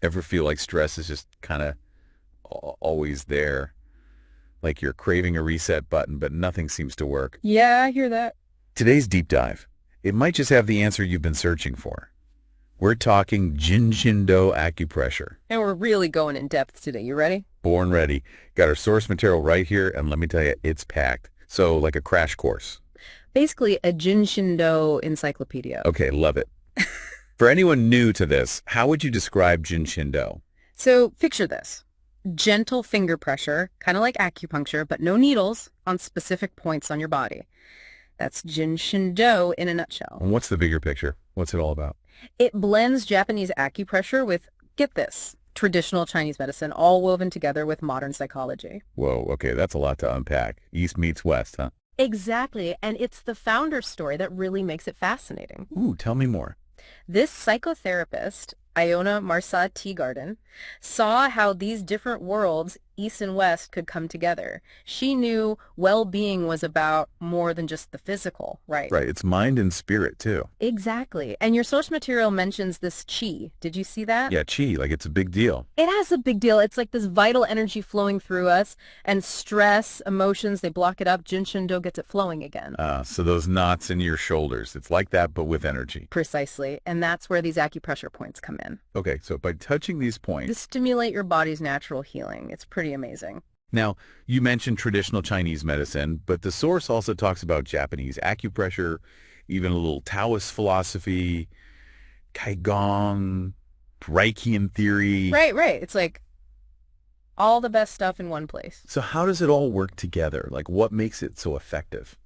Ever feel like stress is just kind of always there? Like you're craving a reset button, but nothing seems to work. Yeah, I hear that. Today's deep dive. It might just have the answer you've been searching for. We're talking Jin Shin Do acupressure. And we're really going in depth today. You ready? Born ready. Got our source material right here, and let me tell you, it's packed. So like a crash course. Basically, a Jin Shin Do encyclopedia. Okay, love it. For anyone new to this, how would you describe Jin Shin Do? So picture this. Gentle finger pressure, kind of like acupuncture, but no needles on specific points on your body. That's Jin Shin Do in a nutshell. And what's the bigger picture? What's it all about? It blends Japanese acupressure with, get this, traditional Chinese medicine, all woven together with modern psychology. Whoa, okay, that's a lot to unpack. East meets West, huh? Exactly, and it's the founder's story that really makes it fascinating. Ooh, tell me more. This psychotherapist, Iona Marsa Teagarden, saw how these different worlds, East and West, could come together. She knew well-being was about more than just the physical, right? Right, it's mind and spirit, too. Exactly. And your source material mentions this qi. Did you see that? Yeah, chi, like it's a big deal. It has a big deal. It's like this vital energy flowing through us, and stress, emotions, they block it up. Jin Shin Do gets it flowing again. So those knots in your shoulders, it's like that, but with energy. Precisely. And that's where these acupressure points come in. Okay, so by touching these They points... stimulate your body's natural healing. It's pretty amazing. Now, you mentioned traditional Chinese medicine, but the source also talks about Japanese acupressure, even a little Taoist philosophy, Qigong, Reikian theory. Right. It's like all the best stuff in one place. So how does it all work together? Like, what makes it so effective?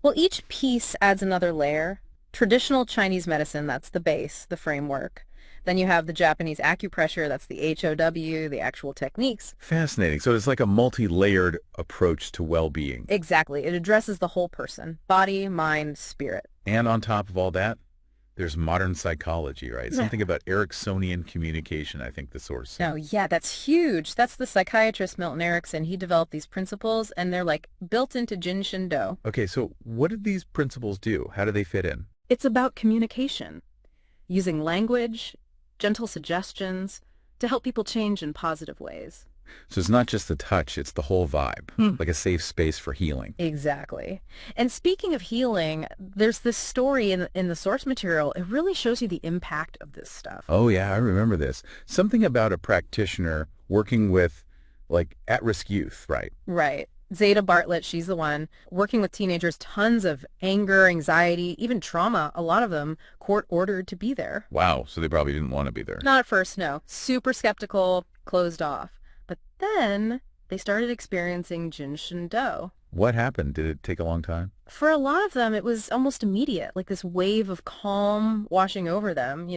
Well, each piece adds another layer. Traditional Chinese medicine, that's the base, the framework. Then you have the Japanese acupressure, that's the HOW, the actual techniques. Fascinating. So it's like a multi-layered approach to well-being. Exactly. It addresses the whole person, body, mind, spirit. And on top of all that, there's modern psychology, right? Yeah. Something about Ericksonian communication, I think the source said. Oh, yeah, that's huge. That's the psychiatrist Milton Erickson. He developed these principles, and they're like built into Jin Shin Do. Okay, so what did these principles do? How do they fit in? It's about communication, using language, gentle suggestions to help people change in positive ways. So it's not just the touch, it's the whole vibe, like a safe space for healing. Exactly. And speaking of healing, there's this story in the source material. It really shows you the impact of this stuff. Oh, yeah, I remember this. Something about a practitioner working with, like, at-risk youth, right? Right. Zeta Bartlett, she's the one, working with teenagers, tons of anger, anxiety, even trauma, a lot of them court-ordered to be there. Wow, so they probably didn't want to be there. Not at first, no. Super skeptical, closed off. But then they started experiencing Jin Shin Do. What happened? Did it take a long time? For a lot of them, it was almost immediate, like this wave of calm washing over them,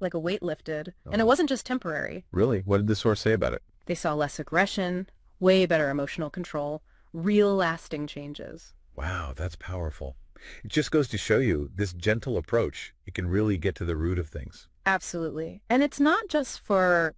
like a weight lifted. And it Oh. wasn't just temporary. Really? What did the source say about it? They saw less aggression, way better emotional control, real lasting changes. Wow, that's powerful. It just goes to show you this gentle approach. It can really get to the root of things. Absolutely. And it's not just for,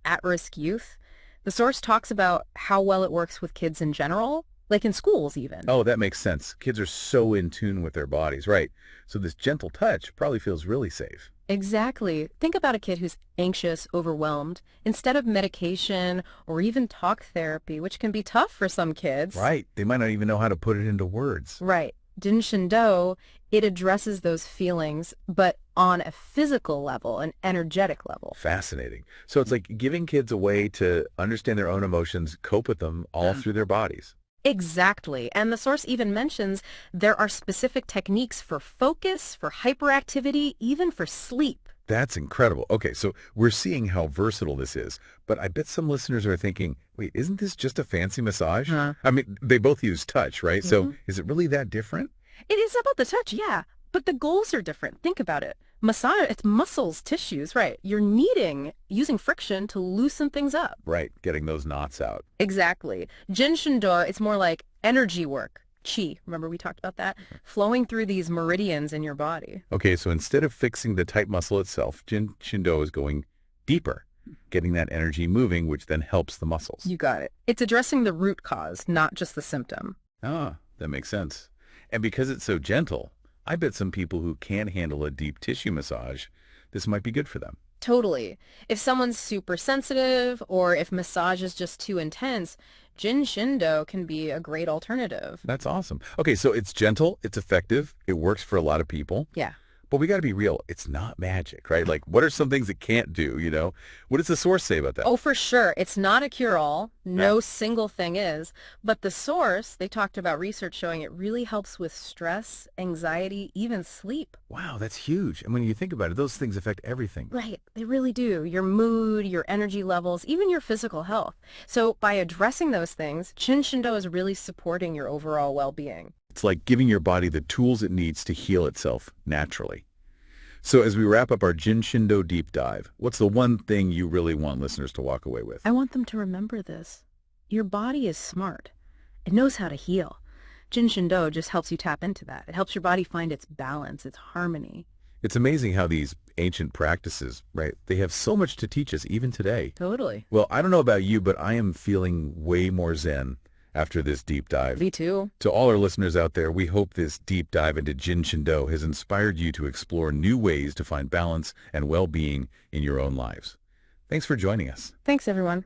at-risk youth. The source talks about how well it works with kids in general, like in schools even. Oh, that makes sense. Kids are so in tune with their bodies, right? So this gentle touch probably feels really safe. Exactly. Think about a kid who's anxious, overwhelmed. Instead of medication or even talk therapy, which can be tough for some kids. Right. They might not even know how to put it into words. Right. Jin Shin Do, it addresses those feelings, but on a physical level, an energetic level. Fascinating. So it's like giving kids a way to understand their own emotions, cope with them all through their bodies. Exactly. And the source even mentions there are specific techniques for focus, for hyperactivity, even for sleep. That's incredible. Okay, so we're seeing how versatile this is, but I bet some listeners are thinking, wait, isn't this just a fancy massage? Huh. I mean, they both use touch, right? So is it really that different? It is about the touch, yeah, but the goals are different. Think about it. Massage, it's muscles, tissues, right? You're using friction to loosen things up. Right, getting those knots out. Exactly. Jin Shin Do, it's more like energy work. Qi, remember we talked about that? Flowing through these meridians in your body. Okay, so instead of fixing the tight muscle itself, Jin Shin Do is going deeper, getting that energy moving, which then helps the muscles. You got it. It's addressing the root cause, not just the symptom. Ah, that makes sense. And because it's so gentle, I bet some people who can't handle a deep tissue massage, this might be good for them. Totally. If someone's super sensitive or if massage is just too intense, Jin Shin Do can be a great alternative. That's awesome. Okay, so it's gentle, it's effective, it works for a lot of people. Yeah. But we got to be real. It's not magic, right? Like, what are some things it can't do? What does the source say about that? Oh, for sure. It's not a cure-all. Yeah. No single thing is. But the source, they talked about research showing it really helps with stress, anxiety, even sleep. Wow, that's huge. And when you think about it, those things affect everything. Right, they really do. Your mood, your energy levels, even your physical health. So by addressing those things, Jin Shin Do is really supporting your overall well-being. It's like giving your body the tools it needs to heal itself naturally. So as we wrap up our Jin Shin Do deep dive, what's the one thing you really want listeners to walk away with? I want them to remember this. Your body is smart. It knows how to heal. Jin Shin Do just helps you tap into that. It helps your body find its balance, its harmony. It's amazing how these ancient practices, right, they have so much to teach us even today. Totally. Well, I don't know about you, but I am feeling way more zen after this deep dive. Me too. To all our listeners out there, we hope this deep dive into Jin Shin Do has inspired you to explore new ways to find balance and well-being in your own lives. Thanks for joining us. Thanks, everyone.